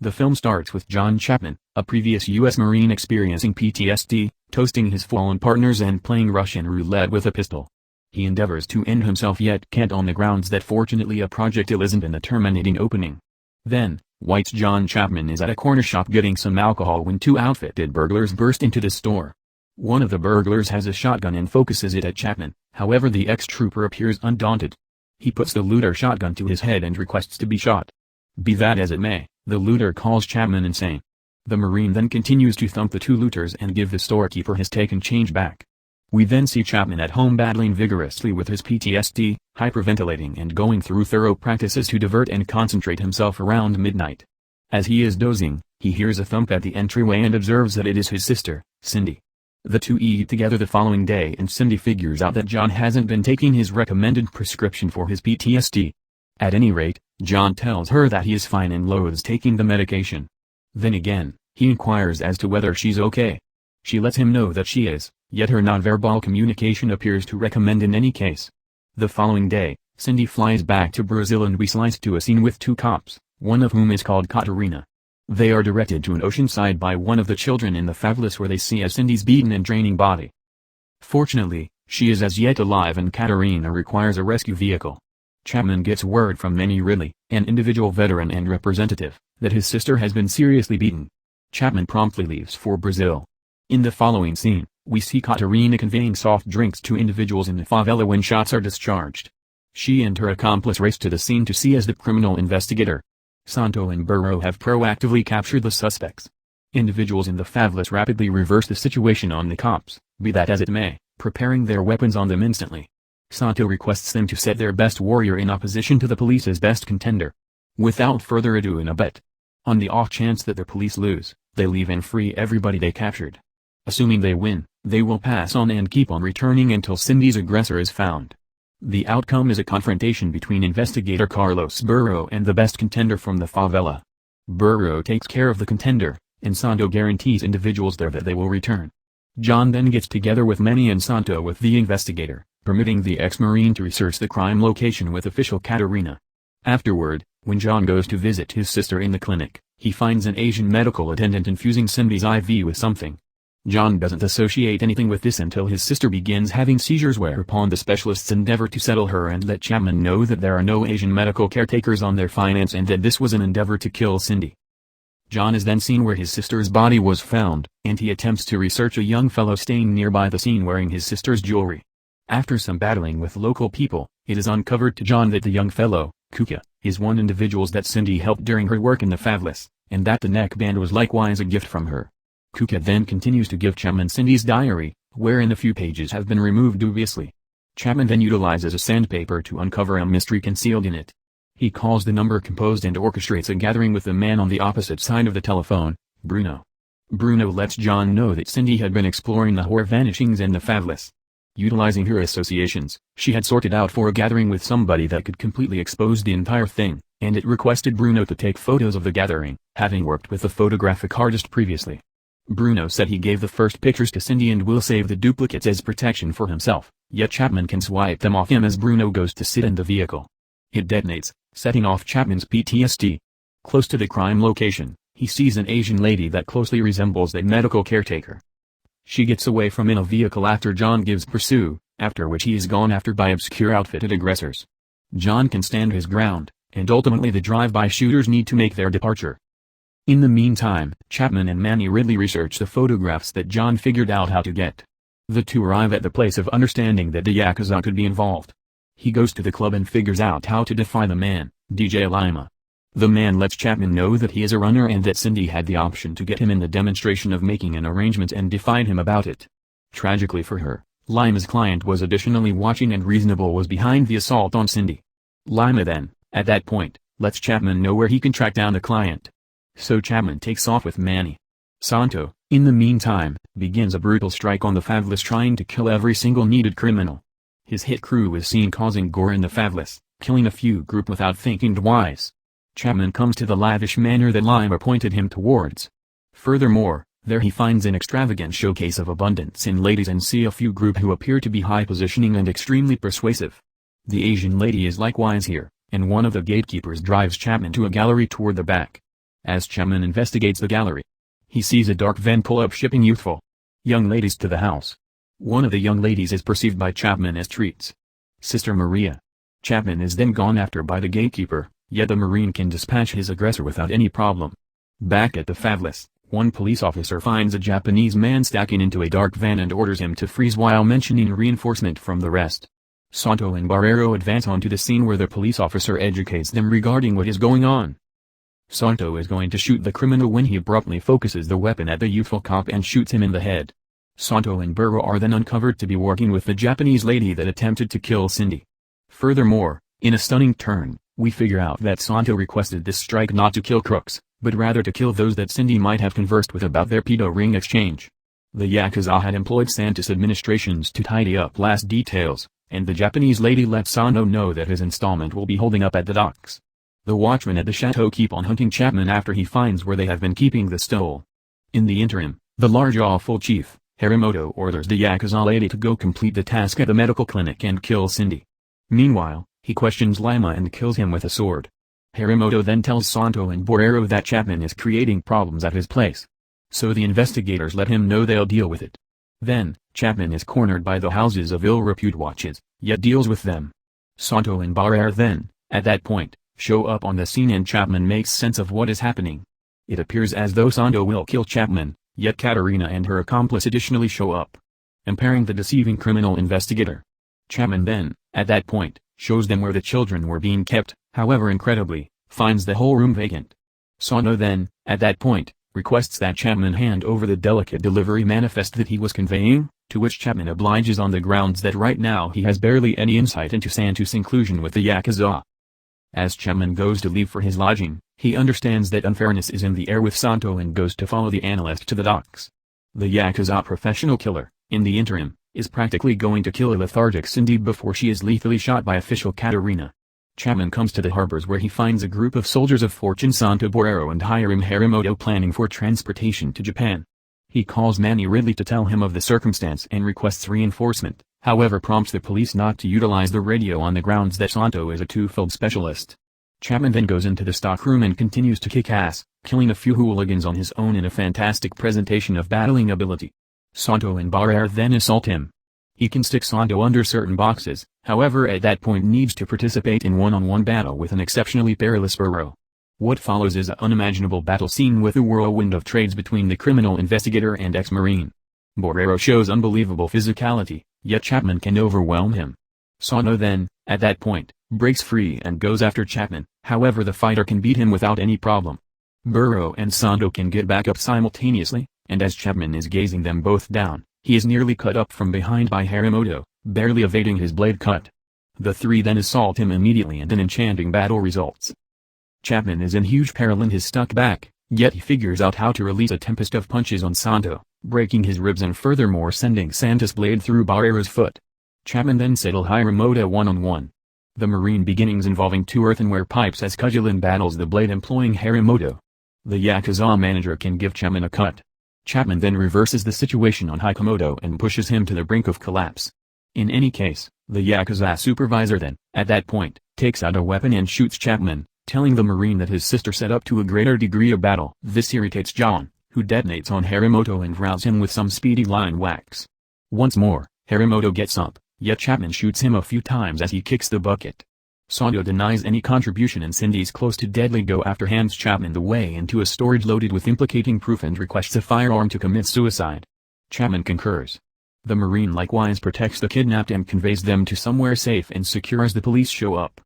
The film starts with John Chapman, a previous U.S. Marine experiencing PTSD, toasting his fallen partners and playing Russian roulette with a pistol. He endeavors to end himself yet can't on the grounds that fortunately a projectile isn't in the terminating opening. Then, White's John Chapman is at a corner shop getting some alcohol when two outfitted burglars burst into the store. One of the burglars has a shotgun and focuses it at Chapman, however the ex-trooper appears undaunted. He puts the looter shotgun to his head and requests to be shot. Be that as it may, the looter calls Chapman insane. The Marine then continues to thump the two looters and give the storekeeper his taken change back. We then see Chapman at home battling vigorously with his PTSD, hyperventilating and going through thorough practices to divert and concentrate himself around midnight. As he is dozing, he hears a thump at the entryway and observes that it is his sister, Cindy. The two eat together the following day and Cindy figures out that John hasn't been taking his recommended prescription for his PTSD. At any rate, John tells her that he is fine and loathes taking the medication. Then again, he inquires as to whether she's okay. She lets him know that she is, yet her nonverbal communication appears to recommend in any case. The following day, Cindy flies back to Brazil and we slice to a scene with two cops, one of whom is called Katerina. They are directed to an oceanside by one of the children in the favelas where they see as Cindy's beaten and draining body. Fortunately, she is as yet alive and Katerina requires a rescue vehicle. Chapman gets word from Manny Ridley, an individual veteran and representative, that his sister has been seriously beaten. Chapman promptly leaves for Brazil. In the following scene, we see Katerina conveying soft drinks to individuals in the favela when shots are discharged. She and her accomplice race to the scene to see as the criminal investigator. Santo and Burrow have proactively captured the suspects. Individuals in the favelas rapidly reverse the situation on the cops, be that as it may, preparing their weapons on them instantly. Santo requests them to set their best warrior in opposition to the police's best contender. Without further ado in a bet. On the off chance that the police lose, they leave and free everybody they captured. Assuming they win, they will pass on and keep on returning until Cindy's aggressor is found. The outcome is a confrontation between investigator Carlos Burrow and the best contender from the favela. Burrow takes care of the contender, and Santo guarantees individuals there that they will return. John then gets together with Manny and Santo with the investigator, permitting the ex-Marine to research the crime location with official Katerina. Afterward, when John goes to visit his sister in the clinic, he finds an Asian medical attendant infusing Cindy's IV with something. John doesn't associate anything with this until his sister begins having seizures, whereupon the specialists endeavor to settle her and let Chapman know that there are no Asian medical caretakers on their finance and that this was an endeavor to kill Cindy. John is then seen where his sister's body was found, and he attempts to research a young fellow staying nearby the scene wearing his sister's jewelry. After some battling with local people, it is uncovered to John that the young fellow, Kuka, is one individual that Cindy helped during her work in the favelas, and that the neckband was likewise a gift from her. Kuka then continues to give Chapman Cindy's diary, wherein a few pages have been removed dubiously. Chapman then utilizes a sandpaper to uncover a mystery concealed in it. He calls the number composed and orchestrates a gathering with the man on the opposite side of the telephone, Bruno. Bruno lets John know that Cindy had been exploring the horror vanishings in the favelas. Utilizing her associations, she had sorted out for a gathering with somebody that could completely expose the entire thing, and it requested Bruno to take photos of the gathering, having worked with a photographic artist previously. Bruno said he gave the first pictures to Cindy and will save the duplicates as protection for himself, yet Chapman can swipe them off him as Bruno goes to sit in the vehicle. It detonates, setting off Chapman's PTSD. Close to the crime location, he sees an Asian lady that closely resembles a medical caretaker. She gets away from in a vehicle after John gives pursue, after which he is gone after by obscure outfitted aggressors. John can stand his ground, and ultimately the drive-by shooters need to make their departure. In the meantime, Chapman and Manny Ridley research the photographs that John figured out how to get. The two arrive at the place of understanding that the Yakuza could be involved. He goes to the club and figures out how to defy the man, DJ Lima. The man lets Chapman know that he is a runner and that Cindy had the option to get him in the demonstration of making an arrangement and defied him about it. Tragically for her, Lima's client was additionally watching and Reasonable was behind the assault on Cindy. Lima then, at that point, lets Chapman know where he can track down the client. So Chapman takes off with Manny. Santo, in the meantime, begins a brutal strike on the favelas trying to kill every single needed criminal. His hit crew is seen causing gore in the favelas, killing a few group without thinking twice. Chapman comes to the lavish manor that Lima pointed him towards. Furthermore, there he finds an extravagant showcase of abundance in ladies and see a few group who appear to be high-positioning and extremely persuasive. The Asian lady is likewise here, and one of the gatekeepers drives Chapman to a gallery toward the back. As Chapman investigates the gallery, he sees a dark van pull up shipping youthful young ladies to the house. One of the young ladies is perceived by Chapman as Treat's sister Maria. Chapman is then gone after by the gatekeeper, yet the Marine can dispatch his aggressor without any problem. Back at the Favlas, one police officer finds a Japanese man stacking into a dark van and orders him to freeze while mentioning reinforcement from the rest. Santo and Barrero advance onto the scene where the police officer educates them regarding what is going on. Santo is going to shoot the criminal when he abruptly focuses the weapon at the youthful cop and shoots him in the head. Santo and Barrero are then uncovered to be working with the Japanese lady that attempted to kill Cindy. Furthermore, in a stunning turn, we figure out that Santo requested this strike not to kill crooks, but rather to kill those that Cindy might have conversed with about their pedo ring exchange. The Yakuza had employed Santos administrations to tidy up last details, and the Japanese lady let Santo know that his installment will be holding up at the docks. The watchmen at the chateau keep on hunting Chapman after he finds where they have been keeping the stole. In the interim, the large awful chief, Harimoto, orders the Yakuza lady to go complete the task at the medical clinic and kill Cindy. Meanwhile, he questions Lima and kills him with a sword. Harimoto then tells Santo and Barrero that Chapman is creating problems at his place. So the investigators let him know they'll deal with it. Then, Chapman is cornered by the houses of ill repute watches, yet deals with them. Santo and Barrero then, at that point, show up on the scene and Chapman makes sense of what is happening. It appears as though Santo will kill Chapman, yet Katerina and her accomplice additionally show up, impairing the deceiving criminal investigator. Chapman then, at that point, shows them where the children were being kept, however incredibly, finds the whole room vacant. Santo then, at that point, requests that Chapman hand over the delicate delivery manifest that he was conveying, to which Chapman obliges on the grounds that right now he has barely any insight into Santos' inclusion with the Yakuza. As Chapman goes to leave for his lodging, he understands that unfairness is in the air with Santo and goes to follow the analyst to the docks. The Yakuza professional killer, in the interim, is practically going to kill a lethargic Cindy before she is lethally shot by official Katerina. Chapman comes to the harbors where he finds a group of soldiers of fortune, Santo Barrero and Hiram Harimoto, planning for transportation to Japan. He calls Manny Ridley to tell him of the circumstance and requests reinforcement, however prompts the police not to utilize the radio on the grounds that Santo is a two-field specialist. Chapman then goes into the stockroom and continues to kick ass, killing a few hooligans on his own in a fantastic presentation of battling ability. Santo and Barrero then assault him. He can stick Santo under certain boxes, however at that point needs to participate in one-on-one battle with an exceptionally perilous Barrero. What follows is an unimaginable battle scene with a whirlwind of trades between the criminal investigator and ex-marine. Barrero shows unbelievable physicality, yet Chapman can overwhelm him. Santo then, at that point, breaks free and goes after Chapman, however the fighter can beat him without any problem. Barrero and Santo can get back up simultaneously, and as Chapman is gazing them both down, he is nearly cut up from behind by Harimoto, barely evading his blade cut. The three then assault him immediately and an enchanting battle results. Chapman is in huge peril and is stuck back, yet he figures out how to release a tempest of punches on Santo, breaking his ribs and furthermore sending Santos' blade through Barrero's foot. Chapman then settle Harimoto one-on-one. The Marine beginnings involving two earthenware pipes as Kujulin battles the blade employing Harimoto. The Yakuza manager can give Chapman a cut. Chapman then reverses the situation on Hikomoto and pushes him to the brink of collapse. In any case, the Yakuza supervisor then, at that point, takes out a weapon and shoots Chapman, telling the Marine that his sister set up to a greater degree of battle. This irritates John, who detonates on Harimoto and rouses him with some speedy line whacks. Once more, Harimoto gets up, yet Chapman shoots him a few times as he kicks the bucket. Santo denies any contribution and Cindy's close to deadly go after hands Chapman the way into a storage loaded with implicating proof and requests a firearm to commit suicide. Chapman concurs. The Marine likewise protects the kidnapped and conveys them to somewhere safe and secure as the police show up.